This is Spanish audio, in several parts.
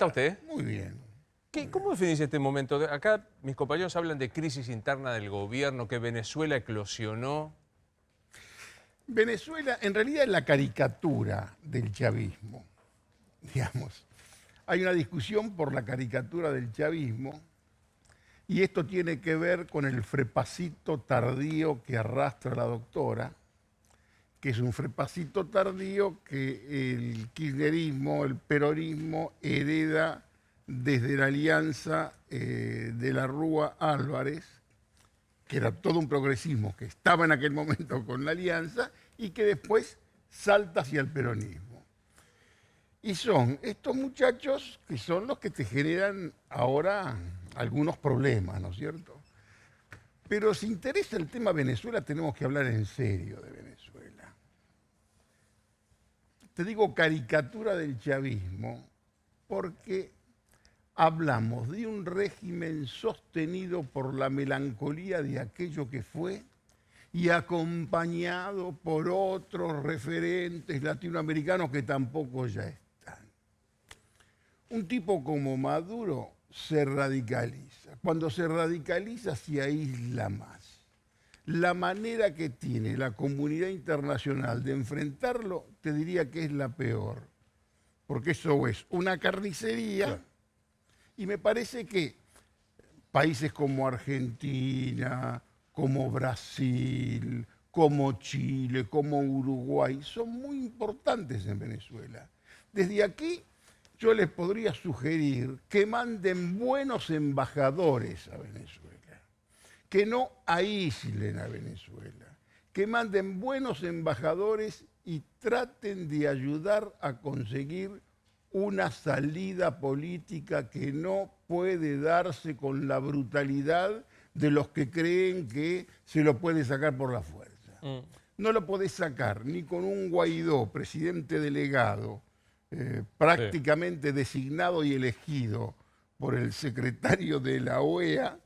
¿Está usted? Muy bien. ¿Cómo definís este momento? Acá mis compañeros hablan de crisis interna del gobierno, que Venezuela eclosionó. Venezuela, en realidad, es la caricatura del chavismo, digamos. Hay una discusión por la caricatura del chavismo y esto tiene que ver con el frepacito tardío que arrastra la doctora, que es un frepacito tardío que el kirchnerismo, el peronismo, hereda desde la alianza de la Rúa Álvarez, que era todo un progresismo que estaba en aquel momento con la alianza y que después salta hacia el peronismo. Y son estos muchachos que son los que te generan ahora algunos problemas, ¿no es cierto? Pero si interesa el tema Venezuela, tenemos que hablar en serio de Venezuela. Te digo caricatura del chavismo porque hablamos de un régimen sostenido por la melancolía de aquello que fue y acompañado por otros referentes latinoamericanos que tampoco ya están. Un tipo como Maduro se radicaliza. Cuando se radicaliza se aísla más. La manera que tiene la comunidad internacional de enfrentarlo, te diría que es la peor. Porque eso es una carnicería. Claro. Y me parece que países como Argentina, como Brasil, como Chile, como Uruguay, son muy importantes en Venezuela. Desde aquí yo les podría sugerir que manden buenos embajadores a Venezuela, que no aíslen a Venezuela, que manden buenos embajadores y traten de ayudar a conseguir una salida política que no puede darse con la brutalidad de los que creen que se lo puede sacar por la fuerza. No lo podés sacar ni con un Guaidó, presidente delegado, prácticamente designado y elegido por el secretario de la OEA,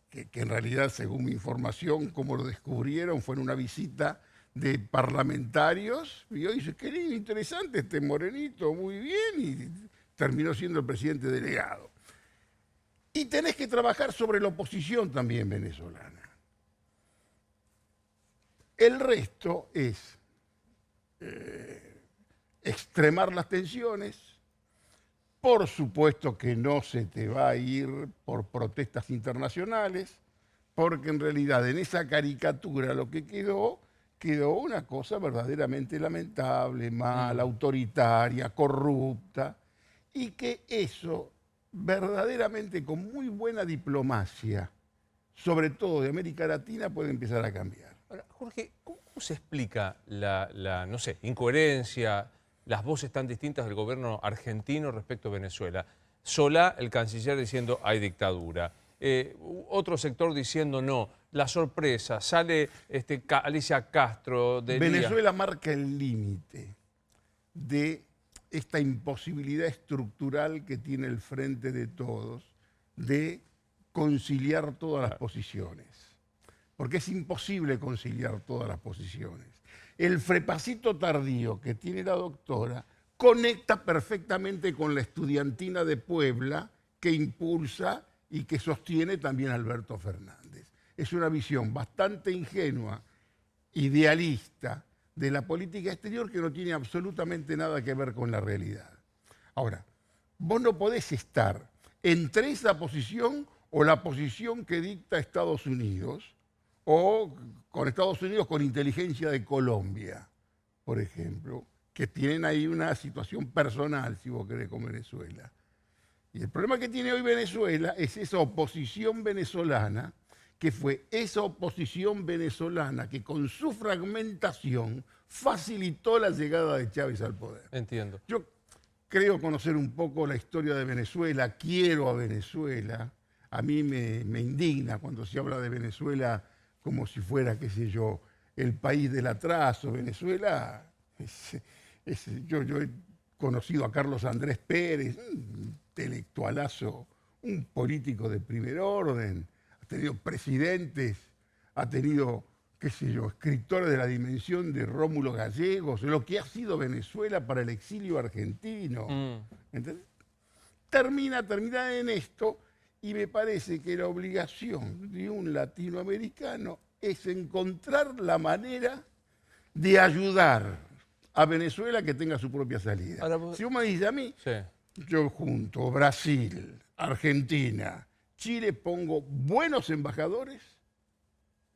que en realidad, según mi información, como lo descubrieron, fue en una visita de parlamentarios, y yo dije, qué lindo, interesante este morenito, muy bien, y terminó siendo el presidente delegado. Y tenés que trabajar sobre la oposición también venezolana. El resto es extremar las tensiones. Por supuesto que no se te va a ir por protestas internacionales, porque en realidad en esa caricatura lo que quedó una cosa verdaderamente lamentable, mala, autoritaria, corrupta, y que eso verdaderamente con muy buena diplomacia, sobre todo de América Latina, puede empezar a cambiar. Ahora, Jorge, ¿cómo se explica no sé, incoherencia, las voces tan distintas del gobierno argentino respecto a Venezuela? Solá, el canciller, diciendo hay dictadura. Otro sector diciendo no. La sorpresa, sale Alicia Castro. Venezuela marca el límite de esta imposibilidad estructural que tiene el Frente de Todos de conciliar todas las posiciones. Porque es imposible conciliar todas las posiciones. El frepacito tardío que tiene la doctora conecta perfectamente con la estudiantina de Puebla que impulsa y que sostiene también Alberto Fernández. Es una visión bastante ingenua, idealista, de la política exterior que no tiene absolutamente nada que ver con la realidad. Ahora, vos no podés estar entre esa posición o la posición que dicta Estados Unidos, o con Estados Unidos con inteligencia de Colombia, por ejemplo, que tienen ahí una situación personal, si vos querés, con Venezuela. Y el problema que tiene hoy Venezuela es esa oposición venezolana, que fue esa oposición venezolana que con su fragmentación facilitó la llegada de Chávez al poder. Entiendo. Yo creo conocer un poco la historia de Venezuela, quiero a Venezuela. A mí me indigna cuando se habla de Venezuela como si fuera, qué sé yo, el país del atraso. Venezuela, yo he conocido a Carlos Andrés Pérez, un intelectualazo, un político de primer orden, ha tenido presidentes, ha tenido, qué sé yo, escritores de la dimensión de Rómulo Gallegos, lo que ha sido Venezuela para el exilio argentino. ¿Entendés? termina en esto, y me parece que la obligación de un latinoamericano es encontrar la manera de ayudar a Venezuela que tenga su propia salida. Ahora, Si vos me dices a mí, sí. yo junto Brasil, Argentina, Chile, pongo buenos embajadores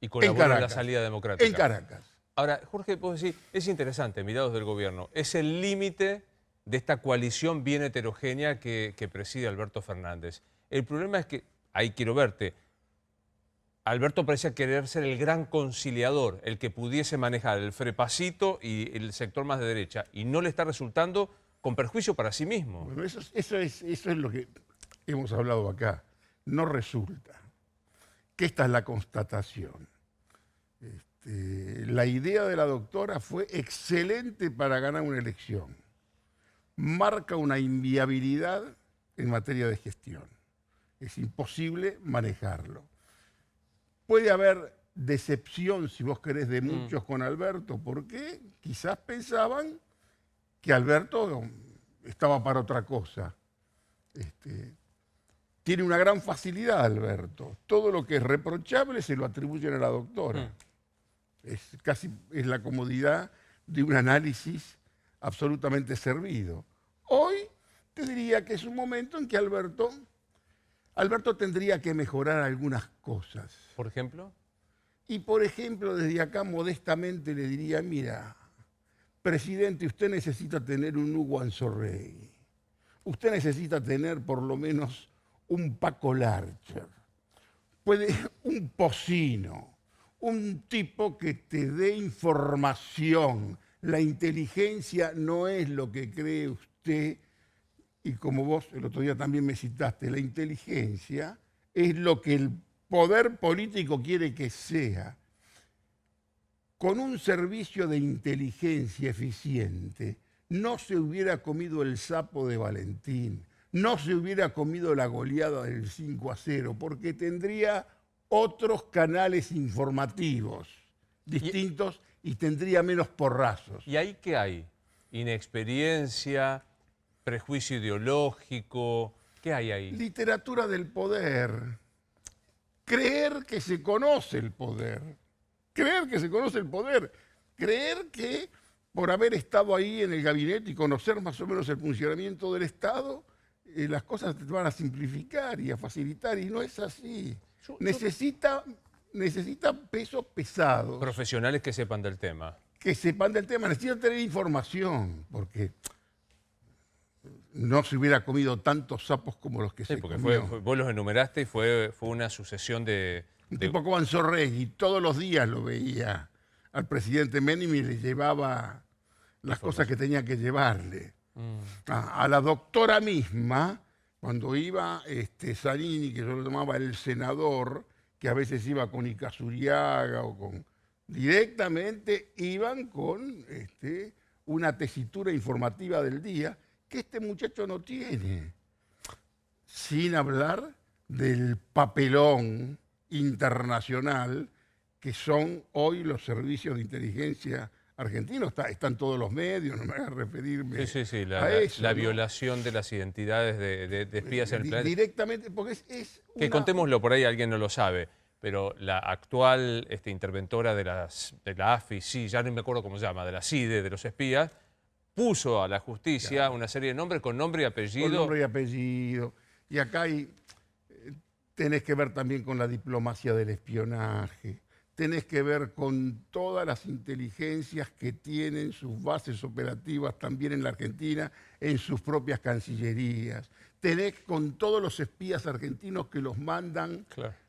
Y colabora en la Caracas. salida democrática. En Caracas. Ahora, Jorge, vos decís, es interesante, mirados del gobierno, es el límite de esta coalición bien heterogénea que preside Alberto Fernández. El problema es que, ahí quiero verte, Alberto parecía querer ser el gran conciliador, el que pudiese manejar el frepacito y el sector más de derecha, y no le está resultando con perjuicio para sí mismo. Bueno, eso es lo que hemos hablado acá. No resulta. Que esta es la constatación. La idea de la doctora fue excelente para ganar una elección. Marca una inviabilidad en materia de gestión. Es imposible manejarlo. Puede haber decepción, si vos querés, de muchos con Alberto, porque quizás pensaban que Alberto estaba para otra cosa. Tiene una gran facilidad Alberto. Todo lo que es reprochable se lo atribuyen a la doctora. Es la comodidad de un análisis absolutamente servido. Hoy te diría que es un momento en que Alberto tendría que mejorar algunas cosas. ¿Por ejemplo? Y por ejemplo, desde acá modestamente le diría, mira, presidente, usted necesita tener un Hugo Anzorrey. Usted necesita tener por lo menos un Paco Larcher. Un Pocino. Un tipo que te dé información. La inteligencia no es lo que cree usted, y como vos el otro día también me citaste, la inteligencia es lo que el poder político quiere que sea. Con un servicio de inteligencia eficiente, no se hubiera comido el sapo de Valentín, no se hubiera comido la goleada del 5-0, porque tendría otros canales informativos distintos y tendría menos porrazos. ¿Y ahí qué hay? ¿Inexperiencia? ¿Prejuicio ideológico? ¿Qué hay ahí? Literatura del poder. Creer que se conoce el poder. Creer que se conoce el poder. Creer que por haber estado ahí en el gabinete y conocer más o menos el funcionamiento del Estado, las cosas te van a simplificar y a facilitar, y no es así. Necesita pesos pesados. Profesionales que sepan del tema. Que sepan del tema, necesitan tener información, porque no se hubiera comido tantos sapos como los que Sí, se porque comió. vos los enumeraste y fue una sucesión de... Un tipo como Anzorregui, todos los días lo veía al presidente Menem y le llevaba las cosas que tenía que llevarle. A la doctora misma, cuando iba Zanini, que yo lo llamaba el senador, que a veces iba con Icazuriaga o con... Directamente iban con una tesitura informativa del día que este muchacho no tiene. Sin hablar del papelón internacional que son hoy los servicios de inteligencia argentinos. Están todos los medios, no me hagas referirme Sí, a eso. la ¿no? violación de las identidades de espías en el planeta. Directamente, porque es Que contémoslo, por ahí alguien no lo sabe, pero la actual interventora de la AFI, sí, ya no me acuerdo cómo se llama, de la CIDE, de los espías, puso a la justicia una serie de nombres con nombre y apellido. Con nombre y apellido. Y acá tenés que ver también con la diplomacia del espionaje. Tenés que ver con todas las inteligencias que tienen sus bases operativas también en la Argentina, en sus propias cancillerías. Tenés con todos los espías argentinos que los mandan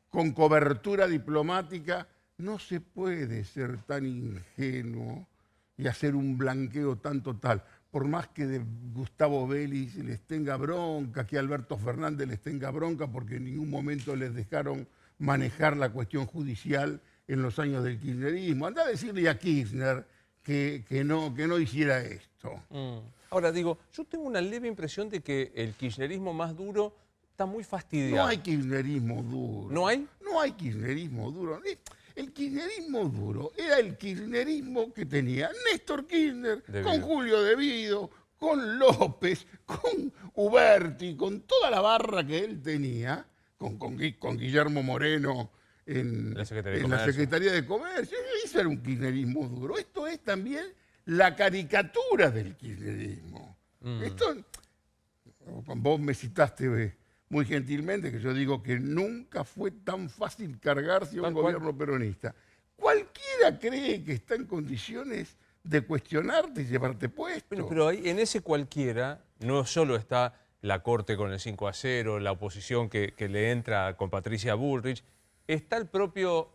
con cobertura diplomática. No se puede ser tan ingenuo y hacer un blanqueo tan total. Por más que de Gustavo Vélez les tenga bronca, que Alberto Fernández les tenga bronca, porque en ningún momento les dejaron manejar la cuestión judicial en los años del kirchnerismo. Andá a decirle a Kirchner que no hiciera esto. Ahora digo, yo tengo una leve impresión de que el kirchnerismo más duro está muy fastidiado. No hay kirchnerismo duro. ¿No hay? No hay kirchnerismo duro. El kirchnerismo duro era el kirchnerismo que tenía Néstor Kirchner, con Julio De Vido, con López, con Uberti, con toda la barra que él tenía, con Guillermo Moreno La Secretaría de en la Comercio. Secretaría de Comercio. Eso era un kirchnerismo duro. Esto es también la caricatura del kirchnerismo. Esto, vos me citaste muy gentilmente que yo digo que nunca fue tan fácil cargarse a un Tal cual. gobierno peronista. Cualquiera cree que está en condiciones de cuestionarte y llevarte puesto. Bueno, pero ahí, en ese cualquiera no solo está la Corte con el 5-0, la oposición que le entra con Patricia Bullrich, está el propio,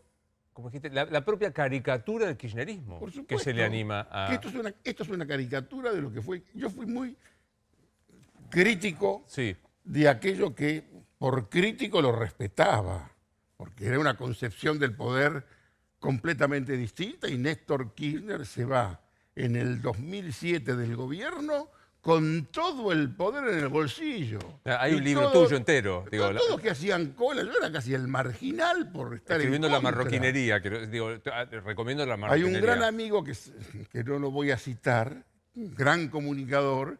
como dijiste, la propia caricatura del kirchnerismo Por supuesto, que se le anima a... que esto es una caricatura de lo que fue. Yo fui muy crítico Sí, de aquello que por crítico lo respetaba, porque era una concepción del poder completamente distinta y Néstor Kirchner se va en el 2007 del gobierno con todo el poder en el bolsillo. hay un Y libro tuyo entero, digo, con todos que hacían cola, yo era casi el marginal por estar escribiendo en la contra. marroquinería, que, digo, recomiendo la Hay marroquinería. un gran amigo que no lo voy a citar, un gran comunicador,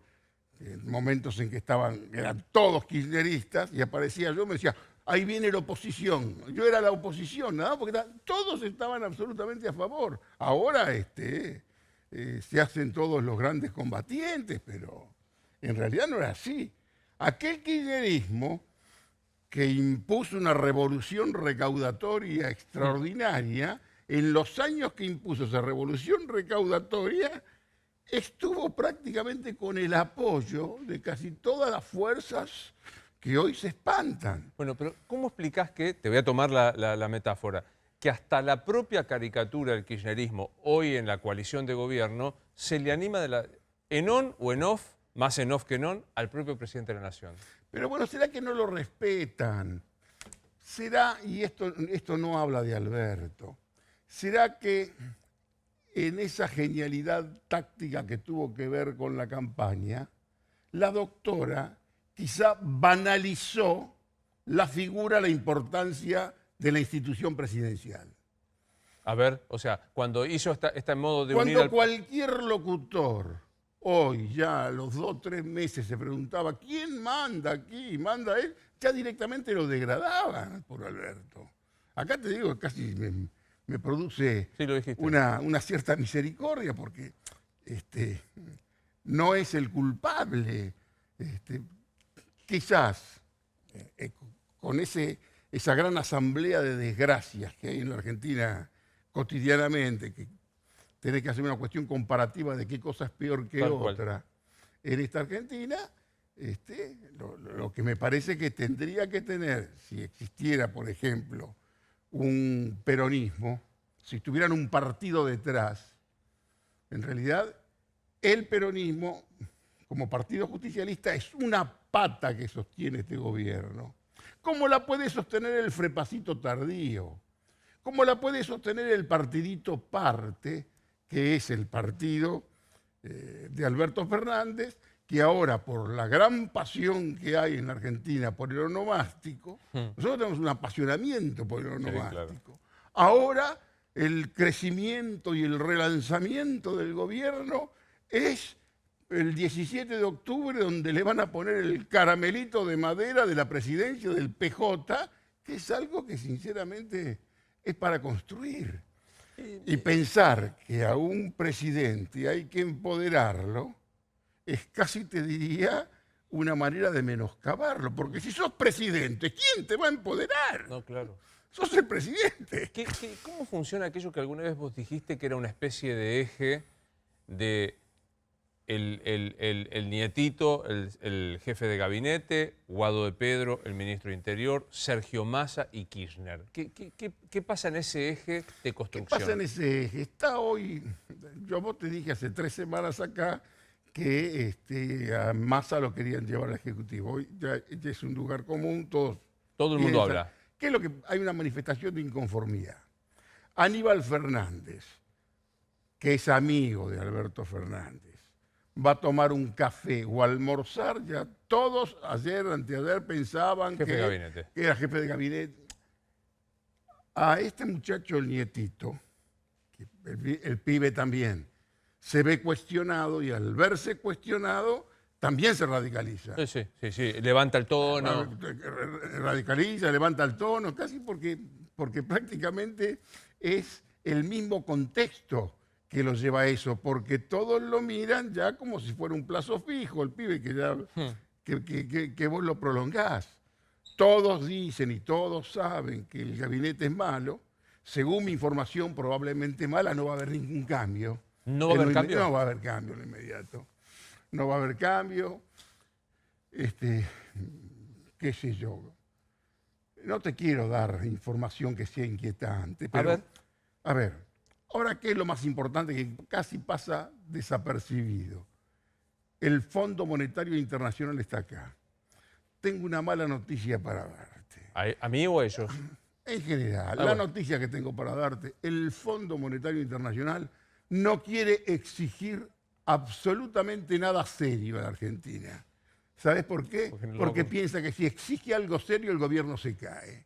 en momentos en que eran todos kirchneristas, y aparecía yo, me decía, ahí viene la oposición. Yo era la oposición, ¿no? Porque todos estaban absolutamente a favor. Ahora se hacen todos los grandes combatientes, pero en realidad no era así. Aquel kirchnerismo que impuso una revolución recaudatoria extraordinaria, en los años que impuso esa revolución recaudatoria, estuvo prácticamente con el apoyo de casi todas las fuerzas que hoy se espantan. Bueno, pero ¿cómo explicás que, te voy a tomar la metáfora, que hasta la propia caricatura del kirchnerismo, hoy en la coalición de gobierno, se le anima en on o en off, más en off que en on, al propio presidente de la Nación? Pero bueno, ¿será que no lo respetan? ¿Será, y esto no habla de Alberto, será que en esa genialidad táctica que tuvo que ver con la campaña, la doctora quizá banalizó la figura, la importancia de la institución presidencial? A ver, o sea, cuando hizo esta modo de unir Cuando al... cualquier locutor hoy, ya a los 2 o 3 meses, se preguntaba quién manda aquí, manda él, ya directamente lo degradaban por Alberto. Acá te digo, casi me produce Sí, lo dijiste. una cierta misericordia porque no es el culpable. Quizás con esa gran asamblea de desgracias que hay en la Argentina cotidianamente, que tenés que hacer una cuestión comparativa de qué cosa es peor que Tal cual. otra en esta Argentina, lo que me parece que tendría que tener, si existiera, por ejemplo, un peronismo, si tuvieran un partido detrás, en realidad el peronismo, como partido justicialista, es una pata que sostiene este gobierno. ¿Cómo la puede sostener el frepacito tardío? ¿Cómo la puede sostener el partidito parte, que es el partido de Alberto Fernández, que ahora, por la gran pasión que hay en la Argentina por el onomástico, nosotros tenemos un apasionamiento por el onomástico. claro. Ahora, el crecimiento y el relanzamiento del gobierno es el 17 de octubre, donde le van a poner el caramelito de madera de la presidencia del PJ, que es algo que sinceramente es para construir. Y pensar que a un presidente hay que empoderarlo es casi, te diría, una manera de menoscabarlo. Porque si sos presidente, ¿quién te va a empoderar? No, claro. Sos el presidente. ¿Cómo funciona aquello que alguna vez vos dijiste que era una especie de eje de el nietito, el jefe de gabinete, Guado de Pedro, el ministro de Interior, Sergio Massa y Kirchner? ¿Qué pasa en ese eje de ¿Qué construcción? pasa en ese eje? Está hoy, vos te dije hace 3 semanas acá que a Massa lo querían llevar al Ejecutivo. Hoy ya es un lugar común, Todo el mundo piensan. habla. ¿Qué es lo que hay? Una manifestación de inconformidad. Aníbal Fernández, que es amigo de Alberto Fernández, va a tomar un café o a almorzar, ya todos ayer, anteayer pensaban Jefe de gabinete. que era jefe de gabinete. A este muchacho, el nietito, el pibe también, se ve cuestionado y al verse cuestionado también se radicaliza. Sí, levanta el tono. Radicaliza, levanta el tono, casi porque prácticamente es el mismo contexto que lo lleva a eso, porque todos lo miran ya como si fuera un plazo fijo, el pibe que vos lo prolongás. Todos dicen y todos saben que el gabinete es malo. Según mi información, probablemente mala, no va a haber ningún cambio. ¿No va a haber cambio? No va a haber cambio en lo inmediato. No va a haber cambio. Qué sé yo. No te quiero dar información que sea inquietante, pero... A ver, ahora, ¿qué es lo más importante que casi pasa desapercibido? El Fondo Monetario Internacional está acá. Tengo una mala noticia para darte. ¿A mí o a ellos? En general, la noticia que tengo para darte, el Fondo Monetario Internacional no quiere exigir absolutamente nada serio a la Argentina. ¿Sabes por qué? Porque piensa que si exige algo serio el gobierno se cae.